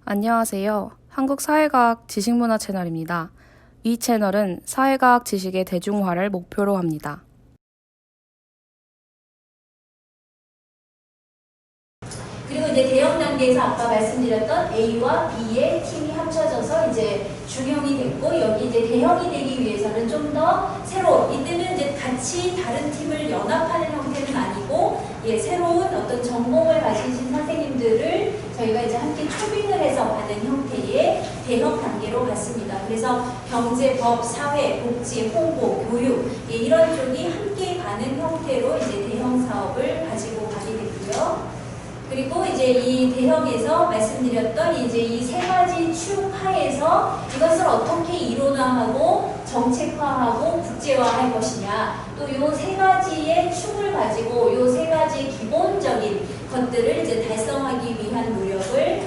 안녕하세요. 한국사회과학 지식문화 채널입니다. 이 채널은 사회과학 지식의 대중화를 목표로 합니다. 그리고 이제 대형 단계에서 아까 말씀드렸던 A와 B의 팀이 합쳐져서 이제 중형이 됐고, 여기 이제 대형이 되기 위해서는 좀 더 새로운, 이때는 이제 같이 다른 팀을 연합하는 형태는 아니고, 새로운 어떤 전공을 가지신 선생님들을 저희가 이제 함께 초빙을 해서 받은 형태의 대형 단계로 갔습니다. 그래서 경제, 법, 사회, 복지, 홍보, 교육, 이런 쪽이 함께 가는 형태로 이제 대형 사업을 가지고 가게 됐고요. 그리고 이제 이 대형에서 말씀드렸던 이제 이 세 가지 축 하에서 이것을 어떻게 이론화하고 정책화하고 국제화할 것이냐, 또 요 세 가지의 축을 가지고 요 세 가지 기본적인 것들을 이제 달성하기 위한 노력을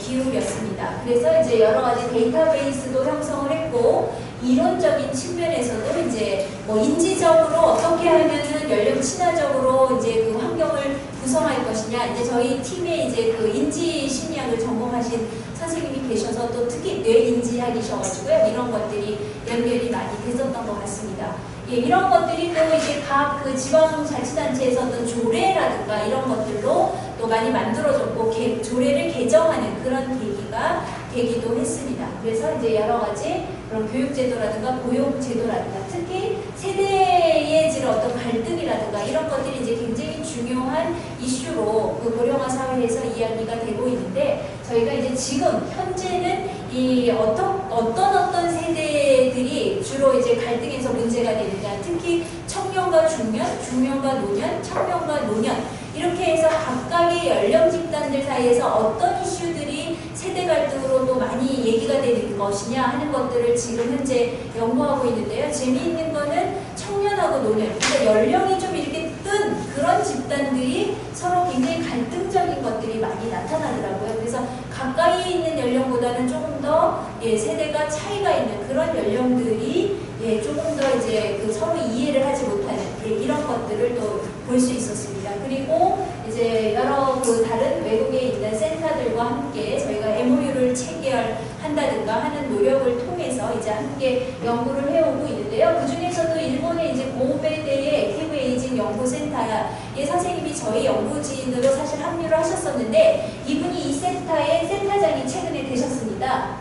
기울였습니다. 그래서 이제 여러 가지 데이터베이스도 형성을 했고, 이론적인 측면에서도 이제 인지적으로 어떻게 하면은 연령 친화적으로 이제 그 환경을 구성할 것이냐, 이제 저희 팀에 이제 그 인지 심리학을 전공하신 선생님이 계셔서 또 특히 뇌인지학이셔가지고요, 이런 것들이 연결이 많이 됐었던 것 같습니다. 이런 것들이 또 이제 각 그 지방자치단체에서 어떤 조례라든가 이런 것들로 또 많이 만들어졌고, 조례를 개정하는 그런 계기가 되기도 했습니다. 그래서 이제 여러 가지 그런 교육제도라든가 고용제도라든가 특히 세대의 질 어떤 갈등이라든가 이런 것들이 이제 굉장히 중요한 이슈로 그 고령화 사회에서 이야기가 되고 있는데, 저희가 이제 지금 현재는 이 어떤 세대들이 주로 이제 갈등에서 문제가 되느냐, 특히 청년과 중년, 중년과 노년, 청년과 노년, 이렇게 해서 각각의 연령 집단들 사이에서 어떤 이슈들이 세대 갈등으로 또 많이 얘기가 되는 것이냐 하는 것들을 지금 현재 연구하고 있는데요. 재미있는 거는 청년하고 노년, 그러니까 연령이 좀 이렇게 뜬 그런 집단들이 서로 굉장히 갈등적인 것들이 많이 나타나더라고요. 그래서 가까이 있는 연령보다는 조금 더 세대가 차이가 있는 그런 연령들이 조금 더 이제 그 서로 이해를 하지 못하는 이런 것들을 또 볼 수 있었습니다. 그리고 이제 여러 그 다른 외국에 있는 센터들과 함께 저희가 MOU를 체결한다든가 하는 노력을 통해서 이제 함께 연구를 해오고 있는데요. 그 중에서도 일본의 이제 고베대의 액티브 에이징 연구센터의 선생님이 저희 연구진으로 사실 합류를 하셨었는데, 이분이 이 센터의 센터장이 최근에 되셨습니다.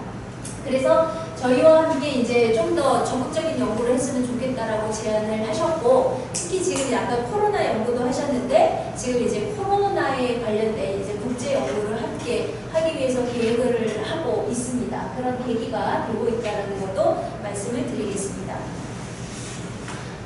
그래서 저희와 함께 이제 좀 더 적극적인 연구를 했으면 좋겠다라고 제안을 하셨고, 특히 지금 약간 코로나 연구도 하셨는데, 지금 이제 코로나에 관련된 이제 국제 연구를 함께 하기 위해서 계획을 하고 있습니다. 그런 계기가 되고 있다는 것도 말씀을 드리겠습니다.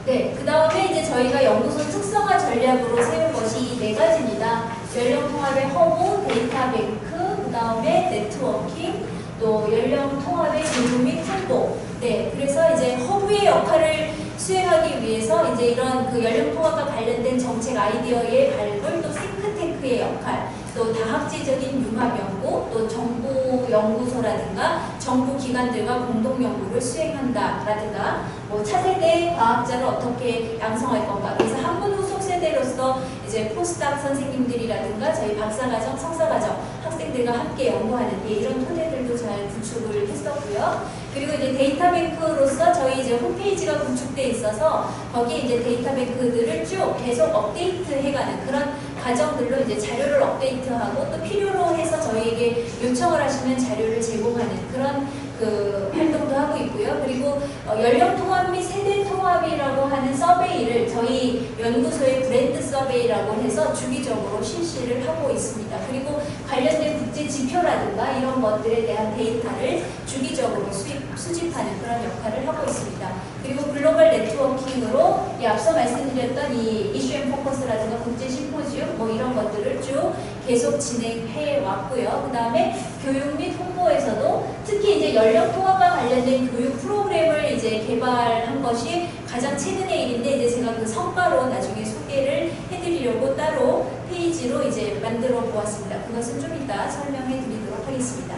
네, 그 다음에 이제 저희가 연구소 특성화 전략으로 세운 것이 이 네 가지입니다. 연령 통합의 허브, 데이터 뱅크, 그 다음에 네트워킹, 또 연령 통합의 교육 및 홍보. 네, 그래서 이제 허브의 역할을 수행하기 위해서 이제 이런 그 연령 통합과 관련된 정책 아이디어의 발굴, 또 싱크탱크의 역할, 또 다학제적인 융합 연구, 또 정부 연구소라든가 정부 기관들과 공동 연구를 수행한다라든가, 차세대 과학자를 어떻게 양성할 건가. 그래서 학문 후속 세대로서 이제 포스닥 선생님들이라든가 저희 박사과정, 석사과정 학생들과 함께 연구하는 이런 토대들도 잘 구축을 했었고요. 그리고 이제 데이터뱅크로서 저희 이제 홈페이지가 구축돼 있어서 거기에 이제 데이터뱅크들을 쭉 계속 업데이트해가는 그런 과정들로 이제 자료를 업데이트하고, 또 필요로 해서 저희에게 요청을 하시면 자료를 제공하는 그런 그 활동도 하고 있고요. 그리고 연령 통합 및 세대 통합이라고 하는 서베이를 저희 연구소의 브랜드 서베이라고 해서 주기적으로 실시를 하고 있습니다. 그리고 관련된 국제 지표라든가 이런 것들에 대한 데이터를 주기적으로 수집하는 그런 역할을 하고 있습니다. 그리고 글로벌 네트워킹으로 앞서 말씀드렸던 이 이슈 앤 포커스라든가 국제 심포지움 이런 것들을 쭉 계속 진행해 왔고요. 그 다음에 교육 및 홍보에서도 특히 이제 연령 통합과 관련된 교육 프로그램을 이제 개발한 것이 가장 최근의 일인데, 이제 제가 그 성과로 나중에 소개를 해드리려고 따로 페이지로 이제 만들어 보았습니다. 그것은 좀 이따 설명해 드리도록 하겠습니다.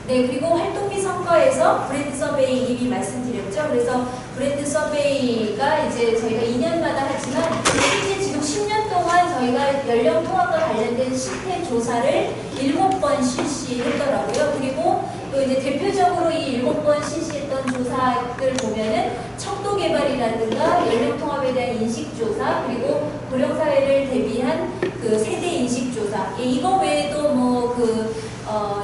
네, 그리고 활동 및 성과에서 브랜드 서베이 이미 말씀드렸죠. 그래서 브랜드 서베이가 이제 저희가 2년마다 하지만 실제 지금 10년 동안 저희가 연령 통합과 관련된 실태 조사를 7번 실시 실시했더라고요. 그리고 또 이제 대표적으로 이 7번 실시했던 조사들 보면은 척도 개발이라든가 연령 통합에 대한 인식 조사, 그리고 고령 사회를 대비한 그 세대 인식 조사, 이거 외에도 뭐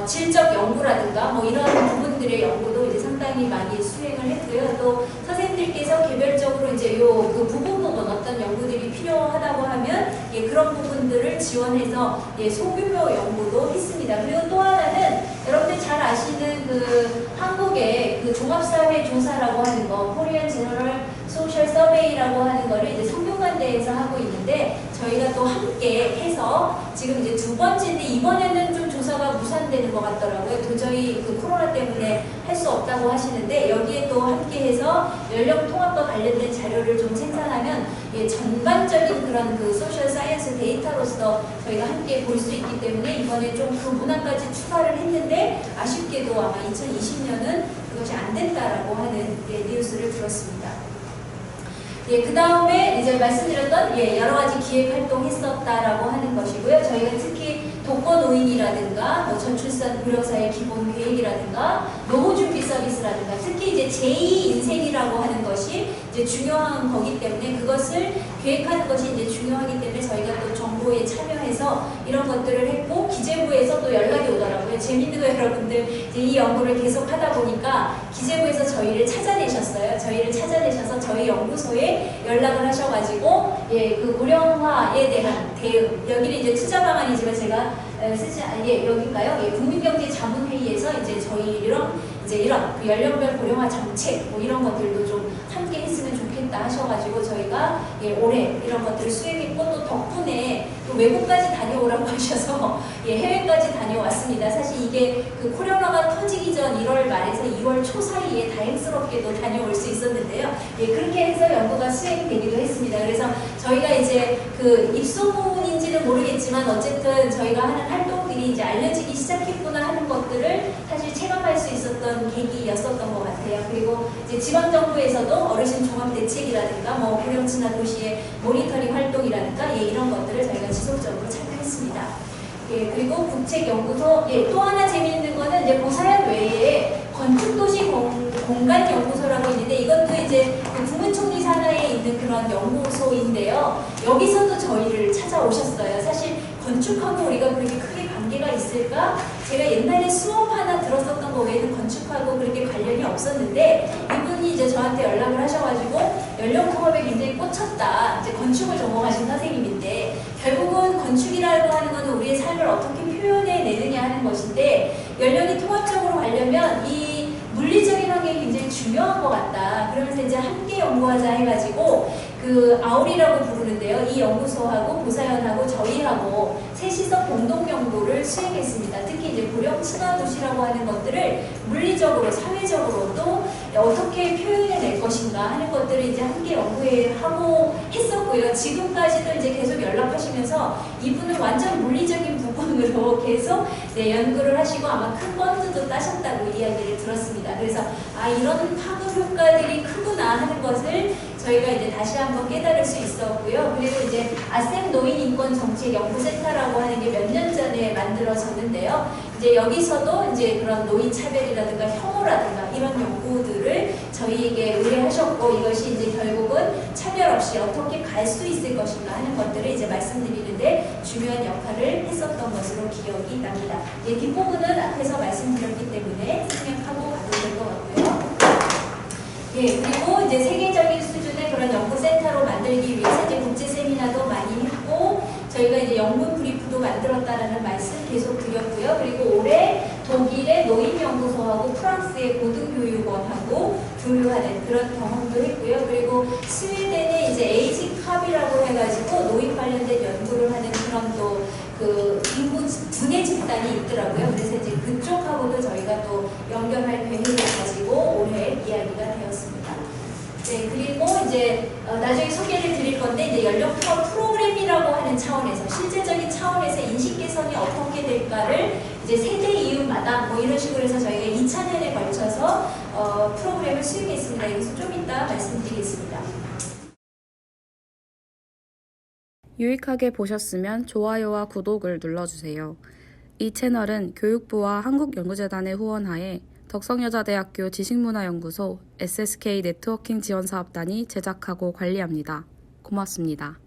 질적 연구라든가 뭐 이런 부분들의 연구도 이제 상당히 많이 수행을 했고요. 또 선생님들께서 개별적으로 이제 그 부분 어떤 연구들이 필요하다고 하면 그런 부분들을 지원해서 소규모 연구도 했습니다. 그리고 또 하나는 여러분들 잘 아시는 그 한국의 그 종합사회 조사라고 하는 거, 코리안 제너럴 소셜 서베이라고 하는 거를 이제 성균관대에서 하고 있는데 저희가 또 함께 해서 지금 이제 2번째인데 이번에는 좀 조사가 무산되는 것 같더라고요. 도저히 그 코로나 때문에 할 수 없다고 하시는데 여기에 또 함께 해서 연령 통합과 관련된 자료를 좀 생산하면 전반적인 그런 그 소셜 사이언스 데이터로서 저희가 함께 볼 수 있기 때문에 이번에 좀 그 문항까지 추가를 했는데 아쉽게도 아마 2020년은 그것이 안 된다라고 하는 뉴스를 들었습니다. 그 다음에 이제 말씀드렸던 여러 가지 기획 활동했었다라고 하는 것이고요. 저희가 특히 독거노인이라든가 뭐 저출산 고령사회 기본 계획이라든가 노후준비 서비스라든가 특히 이제 제2 인생이라고 하는 것이 이제 중요한 거기 때문에 그것을 계획하는 것이 이제 중요하기 때문에 저희가 또 정보에 참여해서 이런 것들을 했고 기재부에서 또 연락이 오더라고요. 재밌는 거 여러분들 이제 이 연구를 계속 하다 보니까 기재부에서 저희를 찾아내셨어요. 저희를 찾아내셔서 저희 연구소에 연락을 하셔가지고 그 고령화에 대한 대응 여기는 이제 투자 방안이지만 제가 여기인가요? 국민경제자문회의에서 이제 저희랑 이제 이런 그 연령별 고령화 정책 뭐 이런 것들도 좀 함께 했으면 좋겠다 하셔가지고 저희가 올해 이런 것들을 수행했고 또 덕분에 또 외국까지 다녀오라고 하셔서 해외까지 다녀왔습니다. 사실 이게 그 코로나가 터지기 전 1월 말에서 2월 초 사이에 다행스럽게도 다녀올 수 있었는데요. 그렇게 해서 연구가 수행되기도 했습니다. 그래서 저희가 이제 그 입소문인지는 모르겠지만 어쨌든 저희가 하는 활동들이 이제 알려지기 시작했구나 하는 것들을 사실 체감할 수 있었던 계기였었던 것 같아요. 그리고 이제 지방정부에서도 어르신 종합대책이라든가 뭐 고령친화 도시의 모니터링 활동이라든가 이런 것들을 저희가 지속적으로 참여했습니다. 그리고 국책연구소 또 하나 재미있는 거는 이제 보사연 외에 건축도시 공간연구소라고 있는데 이것도 이제 그 국무총리 산하에 있는 그런 연구소인데요. 여기서도 저희를 찾아오셨어요. 사실 건축하고 우리가 그렇게 크게 관계가 있을까? 제가 옛날에 수업 하나 들었었던 거 외에는 건축하고 그렇게 관련이 없었는데 이분이 이제 저한테 연락을 하셔가지고 연령 통합에 굉장히 꽂혔다. 이제 건축을 전공하신 선생님인데 결국은 건축이라고 하는 것은 우리의 삶을 어떻게 표현해내느냐 하는 것인데 연령이 통합적으로 가려면 이 물리적인 환경이 굉장히 중요한 것 같다. 그러면서 이제 함께 연구하자 해가지고 그 아울이라고 부르는데요. 이 연구소하고 보사연하고 저희하고 셋이서 공동 연구를 수행했습니다. 특히 이제 고령 친화 도시라고 하는 것들을 물리적으로 사회적으로 또 어떻게 표현해낼 것인가 하는 것들을 이제 함께 연구하고 했었고요. 지금까지도 이제 계속 연락하시면서 이분은 완전 물리적인 부분으로 계속 연구를 하시고 아마 큰 펀드도 따셨다고 이야기를 들었습니다. 그래서 이런 파급 효과들이 크구나 하는 것을 저희가 이제 다시 한번 깨달을 수 있었고요. 그리고 이제 아셈 노인인권정책연구센터라고 하는 게 몇 년 전에 만들어졌는데요. 이제 여기서도 이제 그런 노인 차별이라든가 혐오라든가 이런 연구들을 저희에게 의뢰하셨고 이것이 이제 결국은 차별 없이 어떻게 갈 수 있을 것인가 하는 것들을 이제 말씀드리는데 중요한 역할을 했었던 것으로 기억이 납니다. 뒷부분은 앞에서 말씀드렸기 때문에 생략하고 가도 될 것 같고요. 그리고 이제 세계적인 수준의 그런 연구센터로 만들기 위해서 이제 국제 세미나도 많이 했고 저희가 이제 영문 브리프도 만들었다라는 말씀 계속 드렸고요. 그리고 올해 독일의 노인연구소하고 프랑스의 고등교육원하고 교류하는 그런 경험도 했고요. 그리고 스웨덴의 이제 에이지캅이라고 해가지고 노인 관련된 연구를 하는 그런 또 그 인구 분해 집단이 있더라고요. 그래서 이제 그쪽하고도 저희가 또 연결할 계획을 가지고 올해 이야기가 되었습니다. 그리고 이제 나중에 소개를 드릴 건데 이제 연령 통합 프로그램이라고 하는 차원에서 실제적인 차원에서 인식 개선이 어떻게 될까를 이제 세대 이웃마다 뭐 이런 식으로 해서 저희가 2차년에 걸쳐서 프로그램을 수행했습니다. 여기서 좀 이따 말씀드리겠습니다. 유익하게 보셨으면 좋아요와 구독을 눌러주세요. 이 채널은 교육부와 한국연구재단의 후원하에 덕성여자대학교 지식문화연구소 SSK 네트워킹 지원사업단이 제작하고 관리합니다. 고맙습니다.